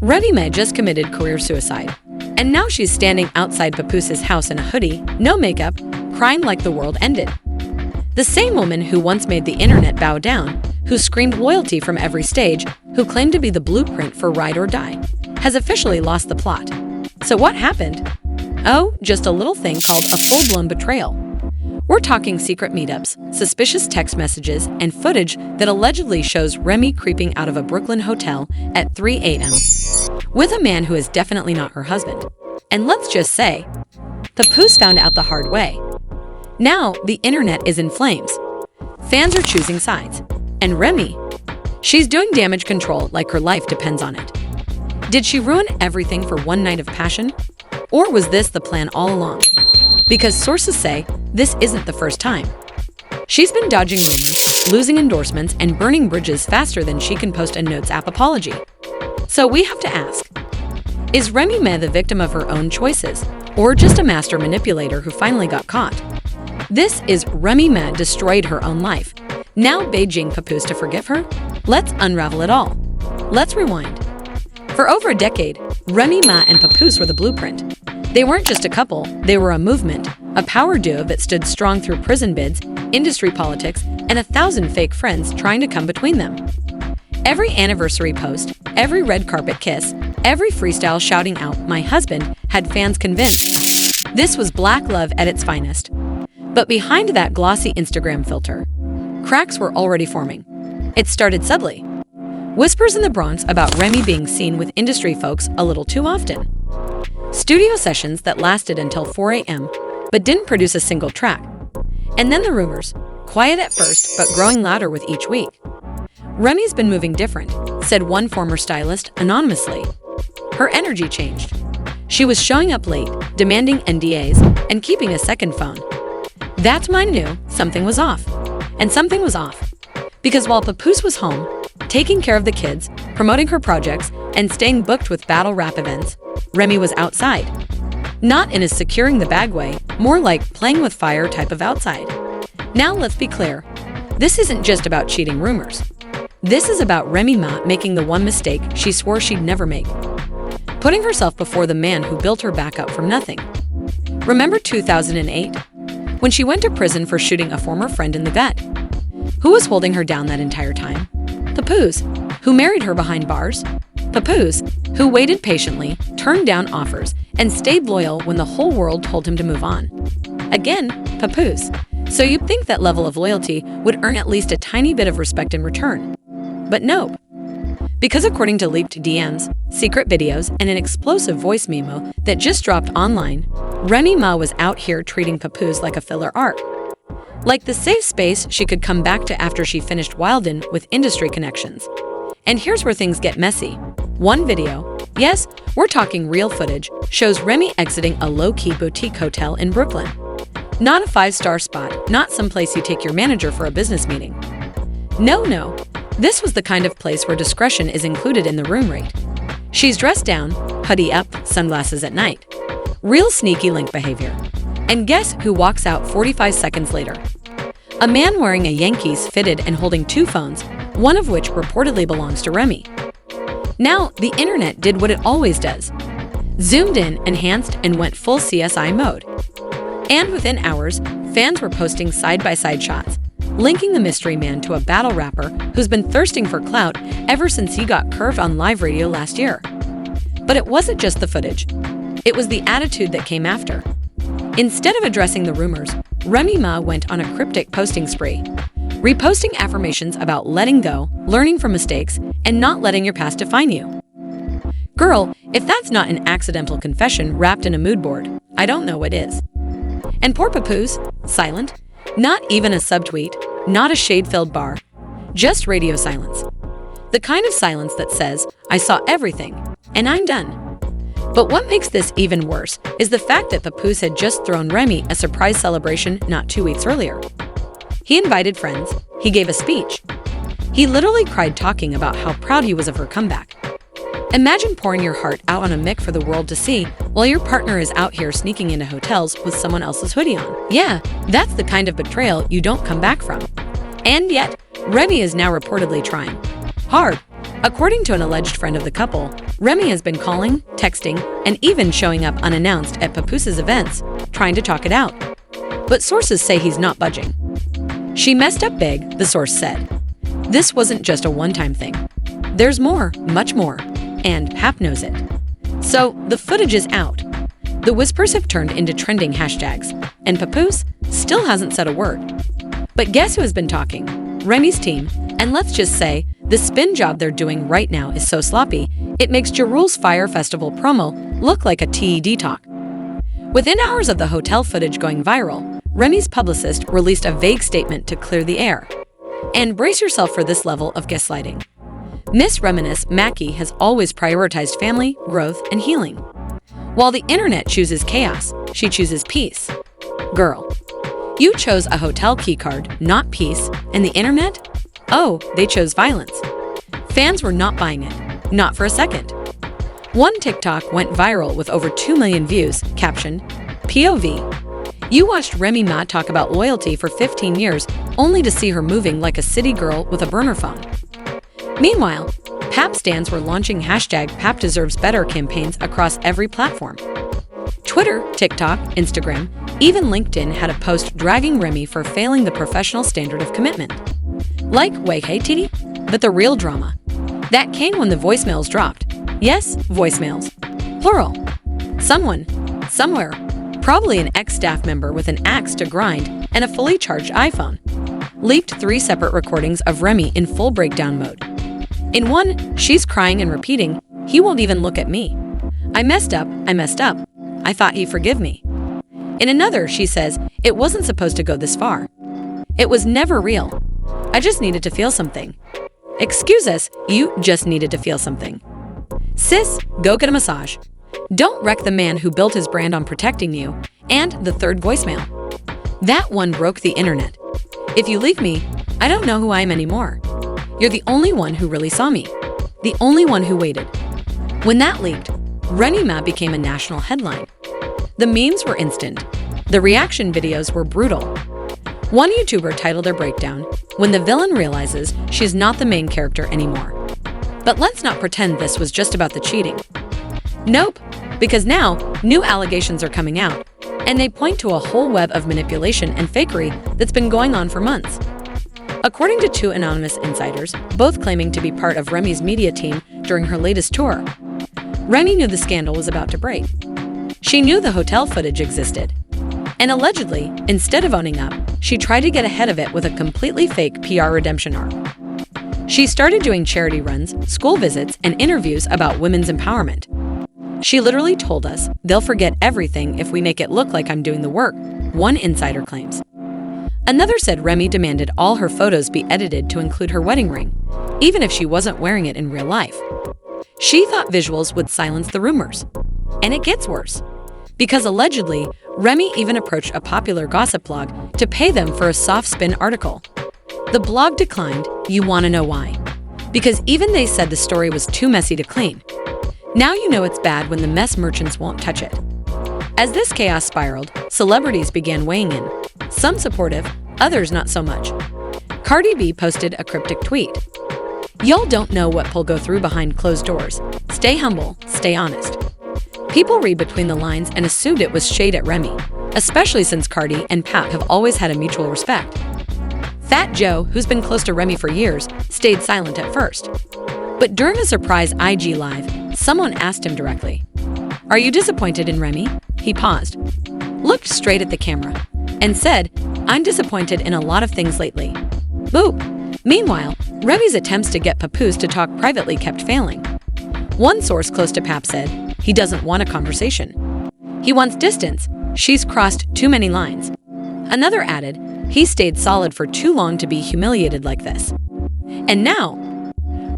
Remy just committed career suicide, and now she's standing outside Papoose's house in a hoodie, no makeup, crying like the world ended. The same woman who once made the internet bow down, who screamed loyalty from every stage, who claimed to be the blueprint for ride or die, has officially lost the plot. So what happened? Oh, just a little thing called a full-blown betrayal. We're talking secret meetups, suspicious text messages, and footage that allegedly shows Remy creeping out of a Brooklyn hotel at 3 a.m. with a man who is definitely not her husband. And let's just say, Papoose found out the hard way. Now, the internet is in flames. Fans are choosing sides. And Remy, she's doing damage control like her life depends on it. Did she ruin everything for one night of passion? Or was this the plan all along? Because sources say this isn't the first time. She's been dodging rumors, losing endorsements, and burning bridges faster than she can post a Notes app apology. So we have to ask, is Remy the victim of her own choices, or just a master manipulator who finally got caught? This is Remy destroyed her own life. Now begging Papoose to forgive her? Let's unravel it all. Let's rewind. For over a decade, Remy and Papoose were the blueprint. They weren't just a couple, they were a movement, a power duo that stood strong through prison bids, industry politics, and 1,000 fake friends trying to come between them. Every anniversary post, every red carpet kiss, every freestyle shouting out, "My husband," had fans convinced. This was black love at its finest. But behind that glossy Instagram filter, cracks were already forming. It started subtly. Whispers in the Bronx about Remy being seen with industry folks a little too often. Studio sessions that lasted until 4 a.m. but didn't produce a single track. And then the rumors, quiet at first but growing louder with each week. Remy's been moving different, said one former stylist anonymously. Her energy changed. She was showing up late, demanding NDAs, and keeping a second phone. That's when I knew something was off. And something was off. Because while Papoose was home, taking care of the kids, promoting her projects, and staying booked with battle rap events, Remy was outside. Not in a securing the bag way, more like playing with fire type of outside. Now let's be clear. This isn't just about cheating rumors. This is about Remy making the one mistake she swore she'd never make. Putting herself before the man who built her back up from nothing. Remember 2008? When she went to prison for shooting a former friend in the vet. Who was holding her down that entire time? Papoose, who married her behind bars. Papoose, who waited patiently, turned down offers, and stayed loyal when the whole world told him to move on. Again, Papoose. So you'd think that level of loyalty would earn at least a tiny bit of respect in return. But nope. Because according to leaked DMs, secret videos, and an explosive voice memo that just dropped online, Remy was out here treating Papoose like a filler arc. Like the safe space she could come back to after she finished wildin' with industry connections. And here's where things get messy. One video, yes, we're talking real footage, shows Remy exiting a low-key boutique hotel in Brooklyn. Not a 5-star spot, not someplace you take your manager for a business meeting. No. This was the kind of place where discretion is included in the room rate. She's dressed down, hoodie up, sunglasses at night. Real sneaky link behavior. And guess who walks out 45 seconds later? A man wearing a Yankees fitted and holding 2 phones, one of which reportedly belongs to Remy. Now, the internet did what it always does. Zoomed in, enhanced, and went full CSI mode. And within hours, fans were posting side-by-side shots, linking the mystery man to a battle rapper who's been thirsting for clout ever since he got curved on live radio last year. But it wasn't just the footage. It was the attitude that came after. Instead of addressing the rumors, Remy went on a cryptic posting spree, reposting affirmations about letting go, learning from mistakes, and not letting your past define you. Girl, if that's not an accidental confession wrapped in a mood board, I don't know what is. And poor Papoose, silent, not even a subtweet, not a shade-filled bar, just radio silence. The kind of silence that says, I saw everything, and I'm done. But what makes this even worse is the fact that Papoose had just thrown Remy a surprise celebration not 2 weeks earlier. He invited friends, he gave a speech. He literally cried talking about how proud he was of her comeback. Imagine pouring your heart out on a mic for the world to see while your partner is out here sneaking into hotels with someone else's hoodie on. Yeah, that's the kind of betrayal you don't come back from. And yet, Remy is now reportedly trying hard According to an alleged friend of the couple, Remy has been calling, texting, and even showing up unannounced at Papoose's events, trying to talk it out. But sources say he's not budging. "She messed up big," the source said. "This wasn't just a one-time thing. There's more, much more, and Pap knows it." So, the footage is out. The whispers have turned into trending hashtags, and Papoose still hasn't said a word. But guess who has been talking? Remy's team, and let's just say, the spin job they're doing right now is so sloppy, it makes Jerul's Fire Festival promo look like a TED talk. Within hours of the hotel footage going viral, Remy's publicist released a vague statement to clear the air. And brace yourself for this level of gaslighting. Miss Reminisce Mackey has always prioritized family, growth, and healing. While the internet chooses chaos, she chooses peace. Girl, you chose a hotel keycard, not peace, and the internet? Oh, they chose violence. Fans were not buying it, not for a second. One TikTok went viral with over 2 million views, captioned, "POV. You watched Remy Ma talk about loyalty for 15 years, only to see her moving like a city girl with a burner phone." Meanwhile, Pap stans were launching #PapDeservesBetter campaigns across every platform. Twitter, TikTok, Instagram, even LinkedIn had a post dragging Remy for failing the professional standard of commitment. Like, wait, hey, Titi? But the real drama. That came when the voicemails dropped. Yes, voicemails. Plural. Someone, somewhere, probably an ex-staff member with an axe to grind and a fully charged iPhone, leaked 3 separate recordings of Remy in full breakdown mode. In one, she's crying and repeating, "He won't even look at me. I messed up. I thought he'd forgive me." In another, she says, "It wasn't supposed to go this far. It was never real. I just needed to feel something." Excuse us, you just needed to feel something. Sis, go get a massage. Don't wreck the man who built his brand on protecting you. And the third voicemail. That one broke the internet. "If you leave me, I don't know who I am anymore. You're the only one who really saw me. The only one who waited." When that leaked, Remy Ma became a national headline. The memes were instant. The reaction videos were brutal. One YouTuber titled their breakdown, "When the villain realizes she's not the main character anymore." But let's not pretend this was just about the cheating. Nope, because now new allegations are coming out, and they point to a whole web of manipulation and fakery that's been going on for months. According to 2 anonymous insiders, both claiming to be part of Remy's media team during her latest tour, Remy knew the scandal was about to break. She knew the hotel footage existed. And allegedly, instead of owning up, she tried to get ahead of it with a completely fake PR redemption arc. She started doing charity runs, school visits, and interviews about women's empowerment. She literally told us, "They'll forget everything if we make it look like I'm doing the work," one insider claims. Another said Remy demanded all her photos be edited to include her wedding ring, even if she wasn't wearing it in real life. She thought visuals would silence the rumors. And it gets worse. Because allegedly, Remy even approached a popular gossip blog to pay them for a soft spin article. The blog declined. You want to know why? Because even they said the story was too messy to clean. Now you know it's bad when the mess merchants won't touch it. As this chaos spiraled, celebrities began weighing in. Some supportive, others not so much. Cardi B posted a cryptic tweet. "Y'all don't know what will go through behind closed doors. Stay humble, stay honest." People read between the lines and assumed it was shade at Remy, especially since Cardi and Pap have always had a mutual respect. Fat Joe, who's been close to Remy for years, stayed silent at first. But during a surprise IG Live, someone asked him directly, "Are you disappointed in Remy?" He paused, looked straight at the camera, and said, "I'm disappointed in a lot of things lately." Boop. Meanwhile, Remy's attempts to get Papoose to talk privately kept failing. One source close to Pap said, "He doesn't want a conversation. He wants distance. She's crossed too many lines." Another added, "He stayed solid for too long to be humiliated like this." And now,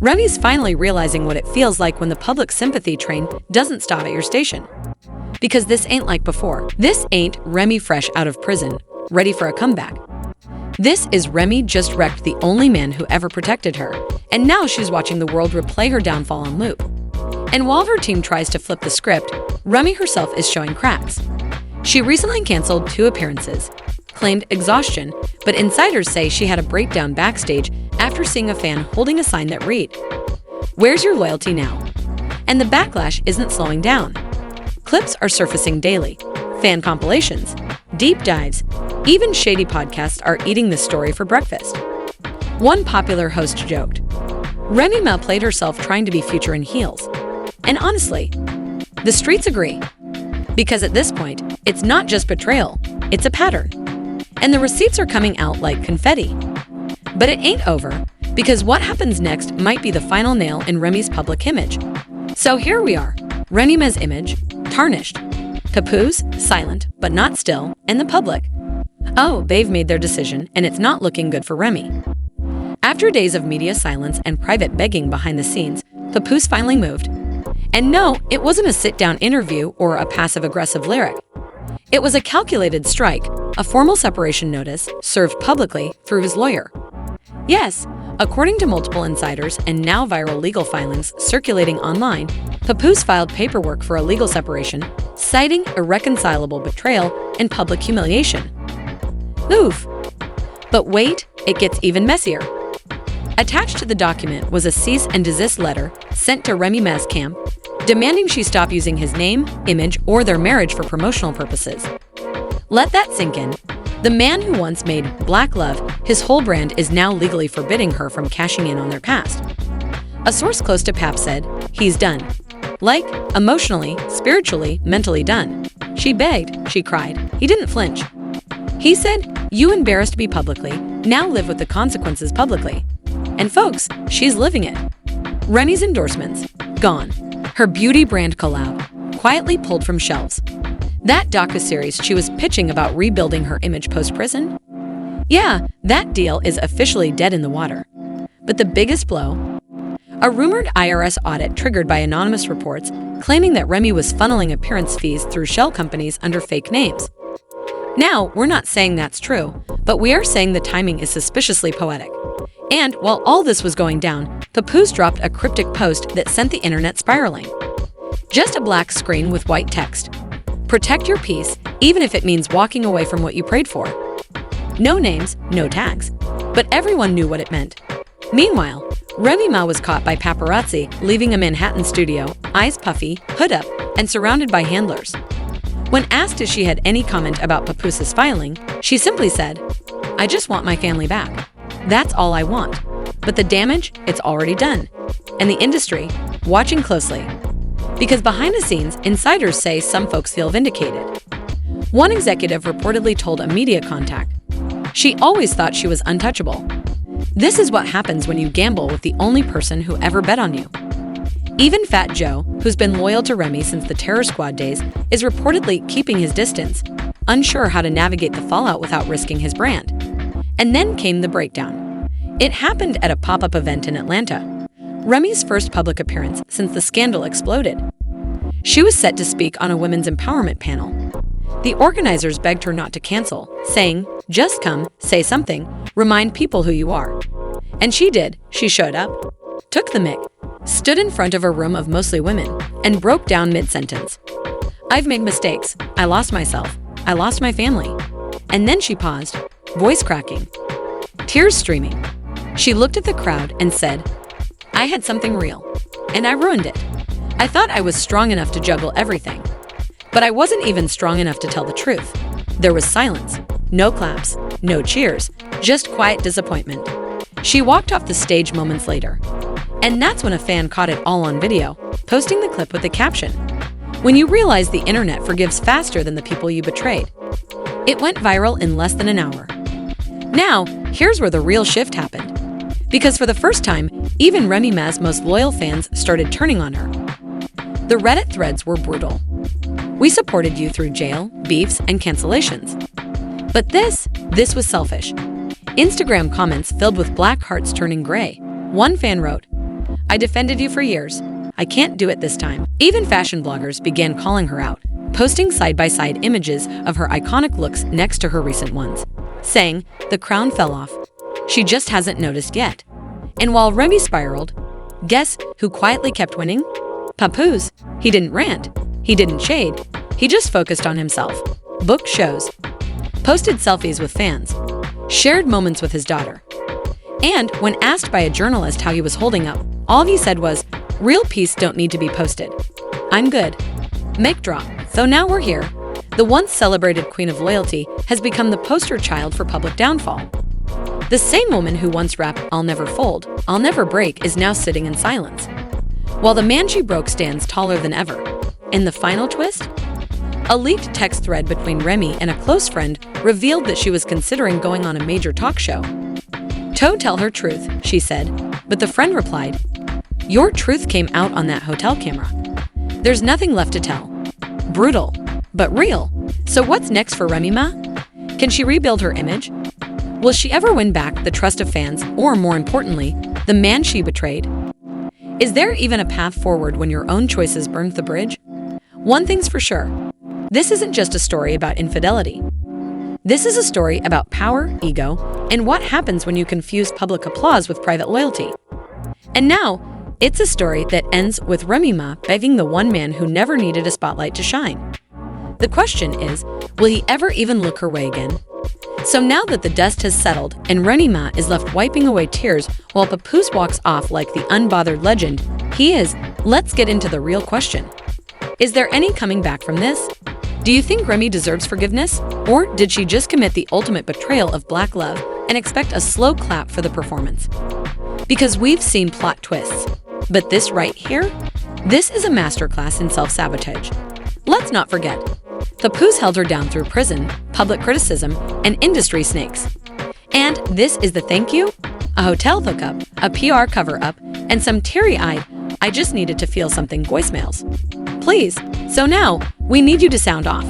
Remy's finally realizing what it feels like when the public sympathy train doesn't stop at your station. Because this ain't like before. This ain't Remy fresh out of prison, ready for a comeback. This is Remy just wrecked the only man who ever protected her, and now she's watching the world replay her downfall on loop. And while her team tries to flip the script, Remy herself is showing cracks. She recently canceled 2 appearances, claimed exhaustion, but insiders say she had a breakdown backstage after seeing a fan holding a sign that read, Where's your loyalty now? And the backlash isn't slowing down. Clips are surfacing daily. Fan compilations, deep dives, even shady podcasts are eating this story for breakfast. One popular host joked, Remy Ma played herself trying to be Future in heels. And honestly, the streets agree. Because at this point, it's not just betrayal, it's a pattern. And the receipts are coming out like confetti. But it ain't over, because what happens next might be the final nail in Remy's public image. So here we are, Remy Ma's image, tarnished. Papoose, silent, but not still, and the public. Oh, they've made their decision, and it's not looking good for Remy. After days of media silence and private begging behind the scenes, Papoose finally moved. And no, it wasn't a sit-down interview or a passive-aggressive lyric. It was a calculated strike, a formal separation notice served publicly through his lawyer. Yes, according to multiple insiders and now viral legal filings circulating online, Papoose filed paperwork for a legal separation, citing irreconcilable betrayal and public humiliation. Oof. But wait, it gets even messier. Attached to the document was a cease and desist letter sent to Remy Ma's camp, demanding she stop using his name, image, or their marriage for promotional purposes. Let that sink in. The man who once made Black Love his whole brand is now legally forbidding her from cashing in on their past. A source close to Pap said, he's done. Like, emotionally, spiritually, mentally done. She begged, she cried. He didn't flinch. He said, you embarrassed me publicly, now live with the consequences publicly. And folks, she's living it. Remy's endorsements, gone. Her beauty brand collab, quietly pulled from shelves. That docuseries she was pitching about rebuilding her image post-prison? Yeah, that deal is officially dead in the water. But the biggest blow? A rumored IRS audit triggered by anonymous reports claiming that Remy was funneling appearance fees through shell companies under fake names. Now, we're not saying that's true, but we are saying the timing is suspiciously poetic. And while all this was going down, Papoose dropped a cryptic post that sent the internet spiraling. Just a black screen with white text. Protect your peace, even if it means walking away from what you prayed for. No names, no tags. But everyone knew what it meant. Meanwhile, Remy Ma was caught by paparazzi leaving a Manhattan studio, eyes puffy, hood up, and surrounded by handlers. When asked if she had any comment about Papoose's filing, she simply said, I just want my family back. That's all I want. But the damage, it's already done. And the industry, watching closely. Because behind the scenes, insiders say some folks feel vindicated. One executive reportedly told a media contact, she always thought she was untouchable. This is what happens when you gamble with the only person who ever bet on you. Even Fat Joe, who's been loyal to Remy since the Terror Squad days, is reportedly keeping his distance, unsure how to navigate the fallout without risking his brand. And then came the breakdown. It happened at a pop-up event in Atlanta, Remy's first public appearance since the scandal exploded. She was set to speak on a women's empowerment panel. The organizers begged her not to cancel, saying, just come, say something, remind people who you are. And she did. She showed up, took the mic, stood in front of a room of mostly women, and broke down mid-sentence. I've made mistakes. I lost myself. I lost my family. And then she paused, voice cracking, tears streaming. She looked at the crowd and said, I had something real, and I ruined it. I thought I was strong enough to juggle everything. But I wasn't even strong enough to tell the truth. There was silence, no claps, no cheers, just quiet disappointment. She walked off the stage moments later. And that's when a fan caught it all on video, posting the clip with the caption, when you realize the internet forgives faster than the people you betrayed. It went viral in less than an hour. Now, here's where the real shift happened. Because for the first time, even Remy Ma's most loyal fans started turning on her. The Reddit threads were brutal. We supported you through jail, beefs, and cancellations. But this was selfish. Instagram comments filled with black hearts turning gray. One fan wrote, I defended you for years. I can't do it this time. Even fashion bloggers began calling her out, posting side-by-side images of her iconic looks next to her recent ones, saying, the crown fell off. She just hasn't noticed yet. And while Remy spiraled, guess who quietly kept winning? Papoose. He didn't rant. He didn't shade. He just focused on himself. Booked shows. Posted selfies with fans. Shared moments with his daughter. And when asked by a journalist how he was holding up, All he said was, "Real peace don't need to be posted. I'm good." Mic drop. So now we're here. The once celebrated queen of loyalty has become the poster child for public downfall. The same woman who once rapped, "I'll never fold, I'll never break," is now sitting in silence, while the man she broke stands taller than ever. In the final twist, a leaked text thread between Remy and a close friend revealed that she was considering going on a major talk show. Tell her truth," she said, but the friend replied, "Your truth came out on that hotel camera. There's nothing left to tell." Brutal, but real. So what's next for Remy Ma? Can she rebuild her image? Will she ever win back the trust of fans, or more importantly, the man she betrayed? Is there even a path forward when your own choices burned the bridge? One thing's for sure, this isn't just a story about infidelity. This is a story about power, ego, and what happens when you confuse public applause with private loyalty. And now, it's a story that ends with Remy Ma begging the one man who never needed a spotlight to shine. The question is, will he ever even look her way again? So now that the dust has settled and Remy Ma is left wiping away tears while Papoose walks off like the unbothered legend he is, let's get into the real question. Is there any coming back from this? Do you think Remy deserves forgiveness? Or did she just commit the ultimate betrayal of black love and expect a slow clap for the performance? Because we've seen plot twists, but this right here? This is a masterclass in self-sabotage. Let's not forget, Papoose held her down through prison, public criticism, and industry snakes. And this is the thank you? A hotel hookup, a PR cover-up, and some teary-eyed, "I just needed to feel something" voicemails. Please, so now, we need you to sound off.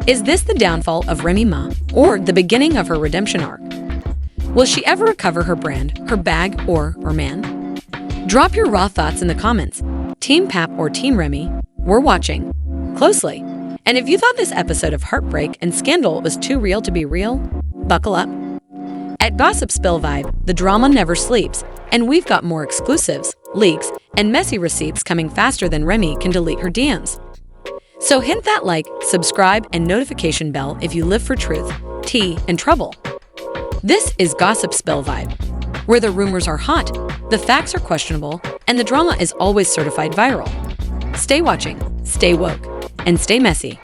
Is this the downfall of Remy Ma, or the beginning of her redemption arc? Will she ever recover her brand, her bag, or man? Drop your raw thoughts in the comments. Team Pap or Team Remy? We're watching closely. And if you thought this episode of Heartbreak and Scandal was too real to be real, buckle up. At Gossip Spill Vibe, the drama never sleeps, and we've got more exclusives, leaks, and messy receipts coming faster than Remy can delete her DMs. So hit that like, subscribe, and notification bell if you live for truth, tea, and trouble. This is Gossip Spill Vibe, where the rumors are hot, the facts are questionable, and the drama is always certified viral. Stay watching, stay woke, and stay messy.